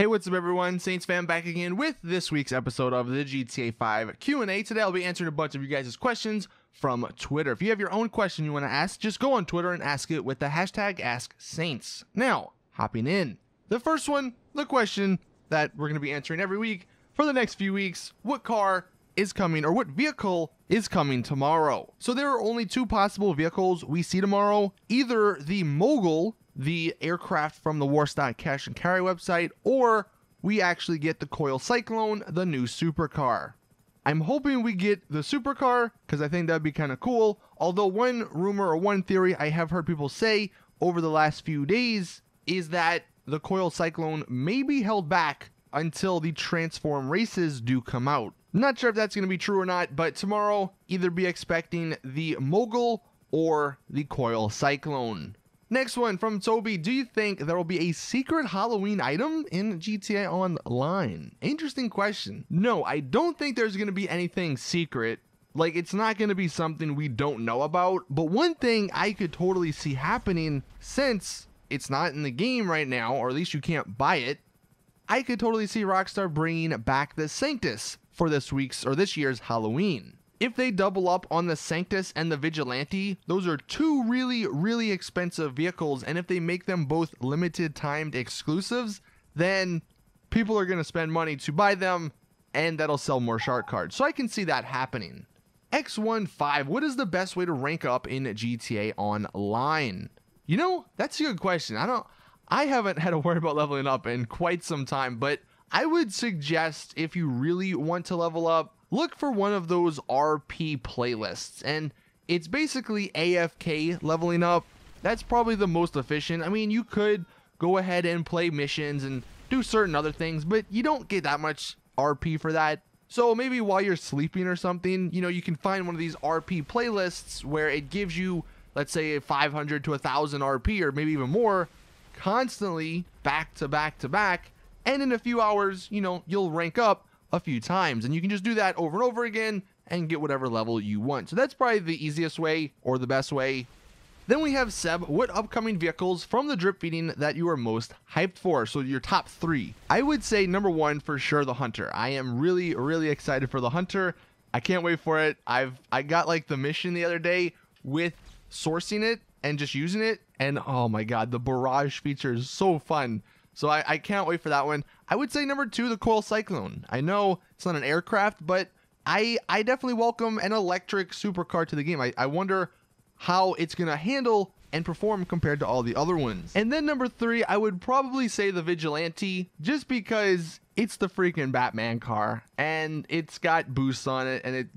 Hey, what's up everyone? Saintsfan back again with this week's episode of the GTA 5 Q&A. Today I'll be answering a bunch of you guys' questions from Twitter. If you have your own question you want to ask, just go on Twitter and ask it with the hashtag AskSaints. Now, hopping in. The first one, the question that we're going to be answering every week for the next few weeks, what car is coming or what vehicle is coming tomorrow? So there are only two possible vehicles we see tomorrow, either the Mogul, the aircraft from the Warstock Cash and Carry website, or we actually get the Coil Cyclone, the new supercar. I'm hoping we get the supercar because I think that'd be kind of cool. Although one rumor or one theory I have heard people say over the last few days is that the Coil Cyclone may be held back until the Transform races do come out. Not sure if that's going to be true or not, but tomorrow either be expecting the Mogul or the Coil Cyclone. Next one from Toby. Do you think there will be a secret Halloween item in GTA Online? Interesting question. No, I don't think there's going to be anything secret. Like, it's not going to be something we don't know about. But one thing I could totally see happening, since it's not in the game right now, or at least you can't buy it, I could totally see Rockstar bringing back the Sanctus for this week's or this year's Halloween. If they double up on the Sanctus and the Vigilante, those are two really expensive vehicles, and if they make them both limited timed exclusives, then people are going to spend money to buy them, and that'll sell more shark cards. So I can see that happening. X15, what is the best way to rank up in GTA Online? You know, that's a good question. I haven't had to worry about leveling up in quite some time, but I would suggest if you really want to level up, look for one of those RP playlists, and it's basically AFK leveling up. That's probably the most efficient. I mean, you could go ahead and play missions and do certain other things, but you don't get that much RP for that. So maybe while you're sleeping or something, you know, you can find one of these RP playlists where it gives you, let's say, 500 to 1,000 RP or maybe even more, constantly back to back to back, and in a few hours, you know, you'll rank up a few times, and you can just do that over and over again and get whatever level you want. So that's probably the easiest way or the best way. Then we have Seb. What upcoming vehicles from the drip feeding that you are most hyped for? So your top three. I would say number one for sure, the Hunter. I am really excited for the Hunter. I can't wait for it. I got like the mission the other day with sourcing it and just using it, and oh my god, the barrage feature is so fun. So I can't wait for that one. I would say number two, the Coil Cyclone. I know it's not an aircraft, but I definitely welcome an electric supercar to the game. I wonder how it's going to handle and perform compared to all the other ones. And then number three, I would probably say the Vigilante, just because it's the freaking Batman car, and it's got boosts on it, and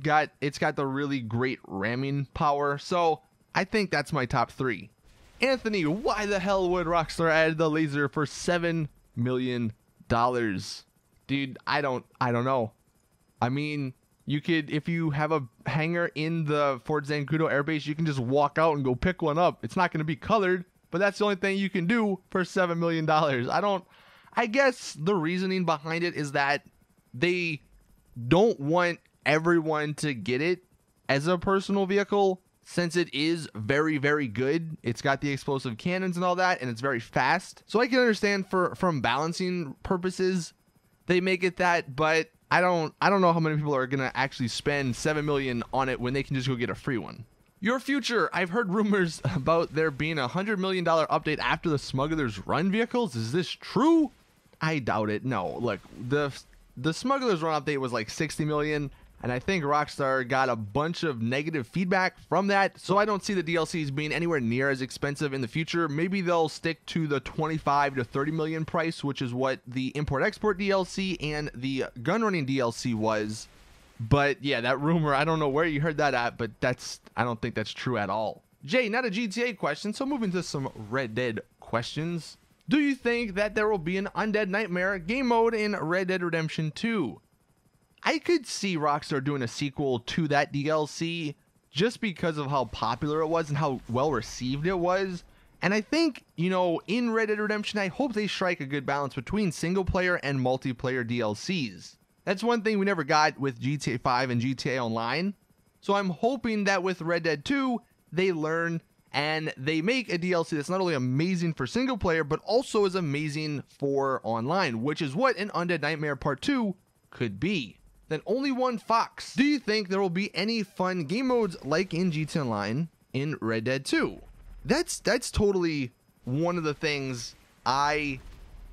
it's got the really great ramming power. So I think that's my top three. Anthony, why the hell would Rockstar add the laser for $7 million? Dude, I don't know. I mean, you could, if you have a hangar in the Fort Zancudo airbase, you can just walk out and go pick one up. It's not going to be colored, but that's the only thing you can do for $7 million. I guess the reasoning behind it is that they don't want everyone to get it as a personal vehicle, since it is very good. It's got the explosive cannons and all that, and it's very fast. So I can understand from balancing purposes they make it that, but I don't know how many people are gonna actually spend $7 million on it when they can just go get a free one. Your future. I've heard rumors about there being a $100 million update after the Smuggler's Run vehicles. Is this true? I doubt it. No, look, the Smuggler's Run update was like 60 million. And I think Rockstar got a bunch of negative feedback from that, so I don't see the DLCs being anywhere near as expensive in the future. Maybe they'll stick to the 25 to 30 million price, which is what the Import-Export DLC and the Gun Running DLC was. But yeah, that rumor, I don't know where you heard that at, but I don't think that's true at all. Jay, not a GTA question, so moving to some Red Dead questions. Do you think that there will be an Undead Nightmare game mode in Red Dead Redemption 2? I could see Rockstar doing a sequel to that DLC just because of how popular it was and how well received it was. And I think, you know, in Red Dead Redemption, I hope they strike a good balance between single player and multiplayer DLCs. That's one thing we never got with GTA 5 and GTA Online. So I'm hoping that with Red Dead 2, they learn and they make a DLC that's not only amazing for single player, but also is amazing for online, which is what an Undead Nightmare Part 2 could be. Then only one Fox. Do you think there will be any fun game modes like in GTA Online in Red Dead 2? That's totally one of the things I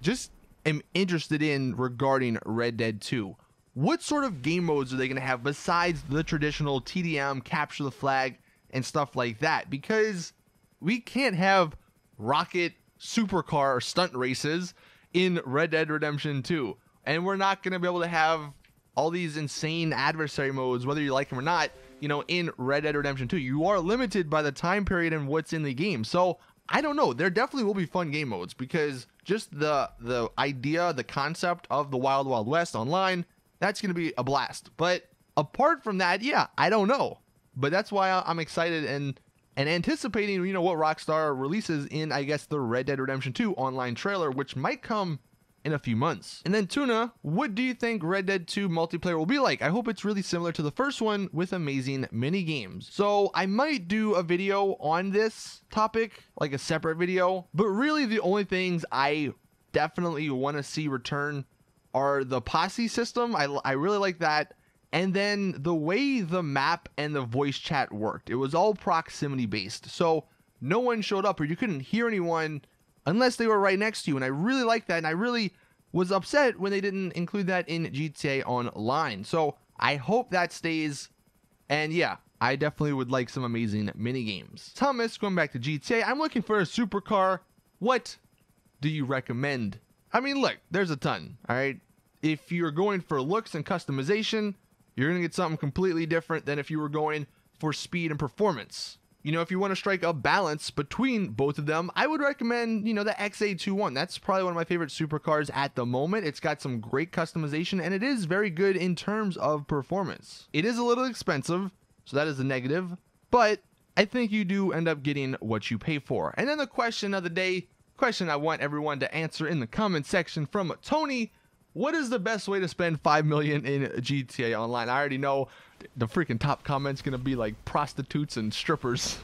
just am interested in regarding Red Dead 2. What sort of game modes are they going to have besides the traditional TDM, capture the flag, and stuff like that? Because we can't have rocket supercar stunt races in Red Dead Redemption 2. And we're not going to be able to have all these insane adversary modes, whether you like them or not, you know, in Red Dead Redemption 2. You are limited by the time period and what's in the game. So I don't know. There definitely will be fun game modes, because just the idea, the concept of the Wild Wild West online, that's going to be a blast. But apart from that, yeah, I don't know. But that's why I'm excited and anticipating, you know, what Rockstar releases in, I guess, the Red Dead Redemption 2 online trailer, which might come in a few months. And then Tuna, what do you think Red Dead 2 multiplayer will be like? I hope it's really similar to the first one with amazing mini games. So I might do a video on this topic, like a separate video, but really the only things I definitely want to see return are the posse system. I really like that. And then the way the map and the voice chat worked. It was all proximity based. So no one showed up, or you couldn't hear anyone unless they were right next to you. And I really like that. And I really was upset when they didn't include that in GTA Online. So I hope that stays. And yeah, I definitely would like some amazing mini games. Thomas, going back to GTA, I'm looking for a supercar. What do you recommend? I mean, look, there's a ton, all right? If you're going for looks and customization, you're going to get something completely different than if you were going for speed and performance. You know, if you want to strike a balance between both of them, I would recommend, you know, the XA21. That's probably one of my favorite supercars at the moment. It's got some great customization, and it is very good in terms of performance. It is a little expensive, so that is a negative, but I think you do end up getting what you pay for. And then the question of the day, question I want everyone to answer in the comment section from Tony: what is the best way to spend $5 million in GTA Online? I already know the freaking top comment's gonna be like prostitutes and strippers.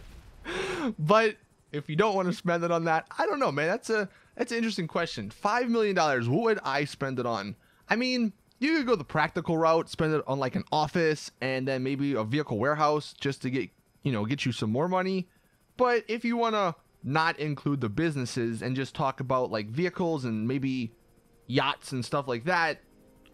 But if you don't want to spend it on that, I don't know, man. That's an interesting question. $5 million, what would I spend it on? I mean, you could go the practical route, spend it on like an office and then maybe a vehicle warehouse just to get you some more money. But if you want to not include the businesses and just talk about like vehicles and maybe yachts and stuff like that,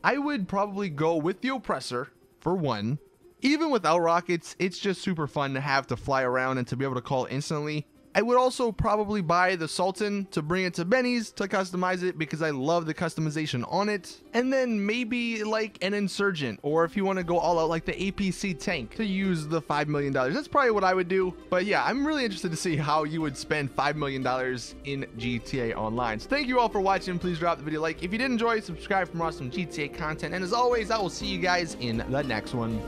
I would probably go with the Oppressor for one. Even without rockets, it's just super fun to have to fly around and to be able to call instantly. I would also probably buy the Sultan to bring it to Benny's to customize it, because I love the customization on it. And then maybe like an Insurgent, or if you want to go all out like the APC tank, to use the $5 million. That's probably what I would do. But yeah, I'm really interested to see how you would spend $5 million in GTA Online. So thank you all for watching. Please drop the video a like if you did enjoy, subscribe for more awesome GTA content. And as always, I will see you guys in the next one.